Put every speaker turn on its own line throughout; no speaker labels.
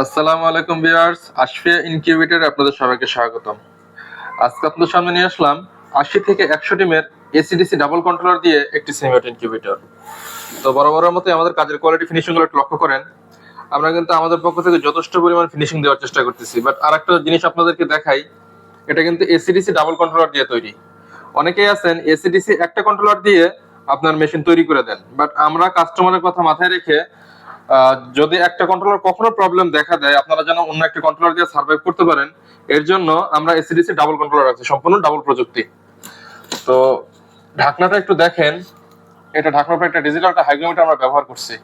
আসসালামু আলাইকুম ভিউয়ার্স, আশফিয়া ইনকিউবেটরে আপনাদের সবাইকে স্বাগতম। আজকে আপনাদের সামনে নিয়ে আসলাম 80 থেকে 100 টিমের এসিডিসি ডাবল কন্ট্রোলার দিয়ে একটি সেমি ইনকিউবেটর। তো বরাবরের মতো আমাদের কাজের কোয়ালিটি ফিনিশিং গুলো একটু লক্ষ্য করেন। আমরা কিন্তু আমাদের পক্ষ থেকে যথেষ্ট পরিমাণ ফিনিশিং দেওয়ার চেষ্টা করতেছি, বাট আরেকটা জিনিস আপনাদেরকে দেখাই, এটা কিন্তু এসিডিসি ডাবল কন্ট্রোলার দিয়ে তৈরি। অনেকেই আছেন এসিডিসি একটা কন্ট্রোলার দিয়ে আপনার মেশিন তৈরি করে দেন, বাট আমরা কাস্টমারের কথা মাথায় রেখে যদি একটা কন্ট্রোলার কখনো প্রবলেম দেখা দেয়, আপনারা যেন অন্য একটা কন্ট্রোলার দিয়ে সার্ভাইভ করতে পারেন, এর জন্য আমরা এসিডিসি ডাবল কন্ট্রোলার রাখছি, সম্পূর্ণ ডাবল প্রযুক্তি। তো ঢাকনাটা একটু দেখেন, এটা ঢাকনার উপর একটা ডিজিটাল হাইগ্রোমিটার আমরা ব্যবহার করছি,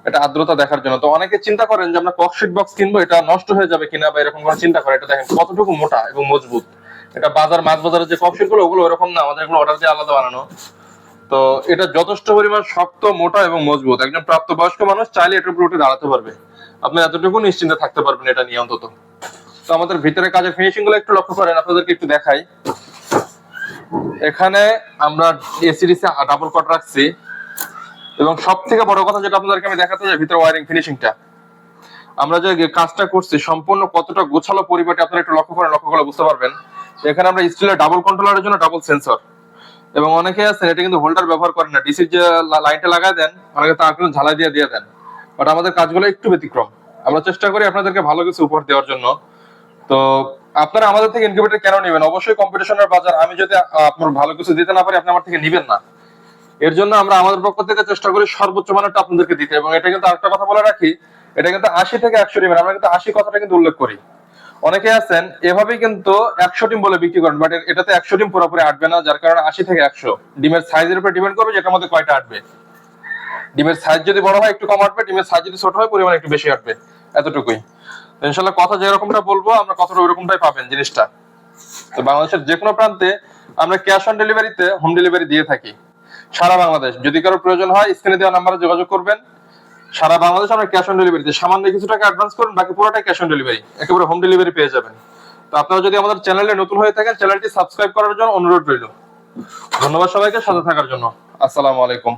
এটা আর্দ্রতা দেখার জন্য। তো অনেকে চিন্তা করেন যে আমরা ককশিট বক্স কিনবো, এটা নষ্ট হয়ে যাবে কিনা বা এরকম কোনো চিন্তা করে। এটা দেখেন কতটুকু মোটা এবং মজবুত। এটা মাছ বাজারে যে ককশিট গুলো ওগুলো এরকম না, আমাদের এগুলো অর্ডার দিয়ে আলাদা বানানো। তো এটা যথেষ্ট পরিমাণ শক্ত, মোটা এবং মজবুত। একজন প্রাপ্তবয়স্ক মানুষ চাইলে এটার উপর উঠে দাঁড়াতে পারবে, আপনি এতটুকু নিশ্চিন্তে থাকতে পারবেন এটা নিয়ে অন্তত। তো আমাদের ভিতরে কাজের ফিনিশিং গুলো একটু লক্ষ্য করেন, আপনাদেরকে একটু দেখাই। এখানে আমরা এসিডিসি ডাবল কট রাখছি, এবং সব থেকে বড় কথা যেটা আপনাদেরকে আমি দেখাতে চাই, ভিতরে ওয়্যারিং ফিনিশিংটা আমরা যে কাজটা করছি সম্পূর্ণ কতটা গোছালো পরিপাটি আপনারা একটু লক্ষ্য করেন, লক্ষ্য করলে বুঝতে পারবেন। এখানে আমরা স্টিলের ডাবল কন্ট্রোলারের জন্য ডাবল সেন্সর, এবং অনেকে আছেন এটা কিন্তু হোল্ডার ব্যবহার করেন না, ডিসির যে লাইনটা লাগায় দেন, অনেকে তার কিন্তু ঝালাই দিয়ে দেন। বাট আমাদের কাজগুলো একটু ব্যতিক্রম, আমরা চেষ্টা করি আপনাদেরকে ভালো কিছু উপহার দেওয়ার জন্য। তো আপনারা আমাদের থেকে ইনকিউবেটর কেন নেবেন? অবশ্যই কম্পিটিশনের বাজার, আমি যদি আপনার ভালো কিছু দিতে না পারি আপনি আমার থেকে নেবেন না। এর জন্য আমরা আমাদের পক্ষ থেকে চেষ্টা করি সর্বোচ্চ মানেরটা আপনাদেরকে দিতে। এবং এটা কিন্তু আরেকটা কথা বলে রাখি, এটা কিন্তু 80 থেকে 100 টিমের, আমরা কিন্তু 80 কথাটা কিন্তু উল্লেখ করি। অনেকে আছেন এভাবেই কিন্তু 100 টিম বলে বিক্রি করেন, বাট এটাতে 100 টিম পুরোপুরি আটবে না, যার কারণে 80 থেকে 100 ডিমের সাইজের উপর ডিপেন্ড করবে যেটার মধ্যে কয়টা আটবে। ডিমের সাইজ যদি বড় হয় একটু কম আটবে, ডিমের সাইজ যদি ছোট হয় পরিমাণ একটু বেশি আটবে, এতটুকুই। ইনশাআল্লাহ কথা যেরকমটা বলবো আমরা কথাটা ওইরকমটাই পাবেন জিনিসটা। তো বাংলাদেশের যে কোনো প্রান্তে আমরা ক্যাশ অন ডেলিভারিতে হোম ডেলিভারি দিয়ে থাকি, সারা বাংলাদেশ। যদি কারো প্রয়োজন হয় স্ক্রিনে দেওয়া নাম্বারে যোগাযোগ করবেন। সারা বাংলাদেশ আমরা ক্যাশ অন ডেলিভারিতে, সামান্য কিছু টাকা অ্যাডভান্স করুন, বাকি পুরোটাই ক্যাশ অন ডেলিভারি, একেবারে হোম ডেলিভারি পেয়ে যাবেন। তো আপনারা যদি আমাদের চ্যানেলে নতুন হয়ে থাকেন, চ্যানেলটি সাবস্ক্রাইব করার জন্য অনুরোধ রইল। ধন্যবাদ সবাইকে সাথে থাকার জন্য। আসসালামু আলাইকুম।